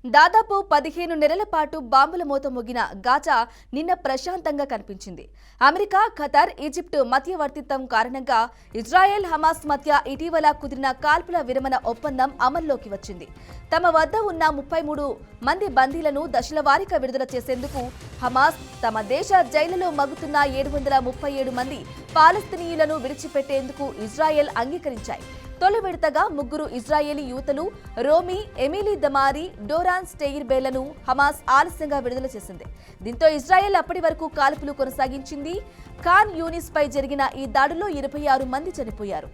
దాదాపు 15 నెలల పాటు బాంబుల మోత మోగిన గాజా నిన్న ప్రశాంతంగా కనిపించింది. అమెరికా, ఖతార్, ఈజిప్టు మధ్యవర్తిత్వం కారణంగా ఇజ్రాయెల్, హమాస్ మధ్య ఇటీవల కుదిరిన కాల్పుల విరమణ ఒప్పందం అమల్లోకి వచ్చింది. తమ వద్ద ఉన్న 33 మంది బందీలను దశలవారీగా విడుదల చేసేందుకు హమాస్ తమ దేశ జైళ్లలో మగ్గుతున్న 737 మంది పాలస్తీనీయులను విడిచిపెట్టేందుకు ఇజ్రాయెల్ అంగీకరించాయి. తొలి విడతగా 3 ఇజ్రాయేలీ యువతులు రోమీ, ఎమిలీ దమారి, డోరాన్ స్టెయిర్బేలను హమాస్ ఆలస్యంగా విడుదల చేసింది. దీంతో ఇజ్రాయెల్ అప్పటి వరకు కాల్పులు కొనసాగించింది. ఖాన్ యూనిస్ పై జరిగిన ఈ దాడుల్లో 26 మంది చనిపోయారు.